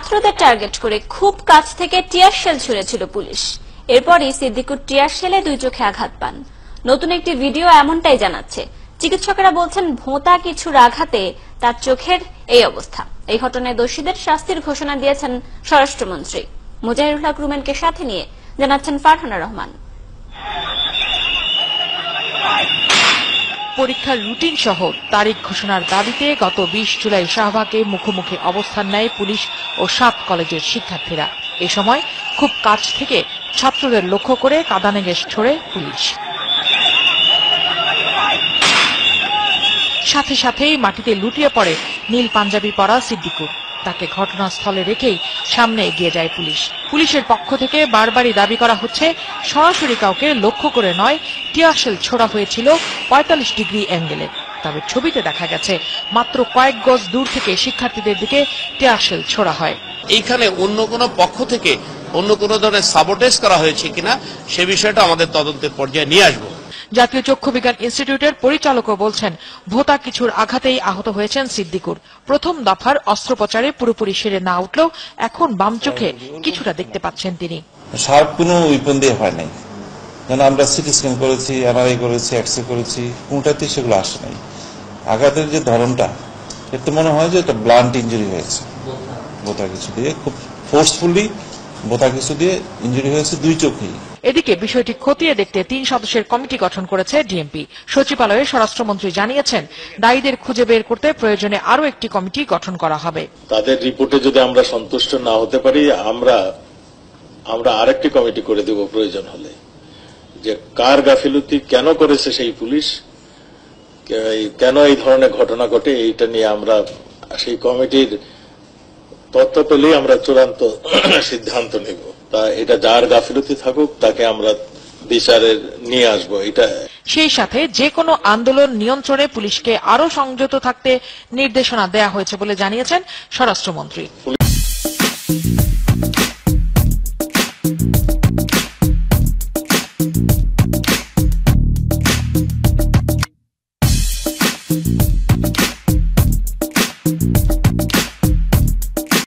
ছাত্রদের টার্গেট করে খুব কাছ থেকে টিয়ার শেল ছুড়েছিল পুলিশ। এরপরই সিদ্দিকুর টিয়ার শেলে 2 চোখে আঘাত পান। নতুন একটি ভিডিও এমনটাই জানাচ্ছে। চিকিৎসকেরা বলছেন ভোঁতা কিছুর আঘাতে তার চোখের এই অবস্থা। এই ঘটনায় দোষীদের শাস্তির ঘোষণা দিয়েছেন স্বরাষ্ট্রমন্ত্রী। মুজাহিরুল হক রুমেনকে সাথে নিয়ে জানাচ্ছেন ফারহানা রহমান। পরীক্ষার রুটিন সহ তারিখ ঘোষণার দাবিতে গত 20 জুলাই শাহবাগে মুখোমুখি অবস্থান নেয় পুলিশ ও 7 কলেজের শিক্ষার্থীরা। এ সময় খুব কাছ থেকে ছাত্রদের লক্ষ্য করে কাঁদানে গ্যাস ছোড়ে পুলিশ। সাথে সাথেই মাটিতে লুটিয়ে পড়ে নীল পাঞ্জাবি পরা সিদ্দিকুর। তাকে ঘটনাস্থলে রেখেই সামনে এগিয়ে যায় পুলিশ। পুলিশের পক্ষ থেকে বারবারই দাবি করা হচ্ছে সরাসরি কাউকে লক্ষ্য করে নয়, টিয়ারশেল ছোড়া হয়েছিল 45 ডিগ্রি অ্যাঙ্গেলে। তবে ছবিতে দেখা গেছে মাত্র কয়েক গজ দূর থেকে শিক্ষার্থীদের দিকে টিয়ারশেল ছোড়া হয়। এইখানে অন্য কোনো পক্ষ থেকে অন্য কোনো ধরনের সাবোটেজ করা হয়েছে কিনা সে বিষয়টা আমাদের তদন্তের পর্যায়ে নিয়ে আসবো। জাতীয় চক্ষু বিজ্ঞান ইনস্টিটিউটের পরিচালকও বলছেন ভোঁতা কিছুর আঘাতেই আহত হয়েছেন সিদ্দিকুর। প্রথম দফার অস্ত্রোপচারে পুরোপুরি সেরে না উঠলেও এখন বাম চোখে কিছুটা দেখতে পাচ্ছেন তিনি। শার্প কোনো উইপন দিয়ে হয় নাই, যেন আমরা সিটি স্ক্যান করেছি, এমআরআই করেছি, এক্সরে করেছি, কোনটাতেই সেগুলো আসে নাই। আঘাতের যে ধরনটা এতে মনে হয় যে এটা ব্লান্ট ইঞ্জুরি হয়েছে। ভোঁতা কিছু দিয়ে খুব ফোর্সফুলি ভোঁতা কিছু দিয়ে ইঞ্জুরি হয়েছে 2 চোখেই। এদিকে বিষয়টি খতিয়ে দেখতে 3 সদস্যের কমিটি গঠন করেছে ডিএমপি। সচিবালয়ে স্বরাষ্ট্রমন্ত্রী জানিয়েছেন দায়ীদের খুঁজে বের করতে প্রয়োজনে আরো একটি কমিটি গঠন করা হবে। তাদের রিপোর্টে যদি আমরা সন্তুষ্ট না হতে পারি আমরা আরেকটি কমিটি করে দেব প্রয়োজন হলে, যে কার গাফিলতি কেন করেছে সেই পুলিশ, কেন এই ধরনের ঘটনা ঘটে, এইটা নিয়ে আমরা সেই কমিটির তথ্য পেলেই আমরা চূড়ান্ত সিদ্ধান্ত নেব। তা এটা যার গাফিলতি থাকুক তাকে আমরা বিচারের নিয়ে আসবো। এটা সেই সাথে যে কোনো আন্দোলন নিয়ন্ত্রণে পুলিশকে আরো সংযত থাকতে নির্দেশনা দেয়া হয়েছে বলে জানিয়েছেন স্বরাষ্ট্রমন্ত্রী।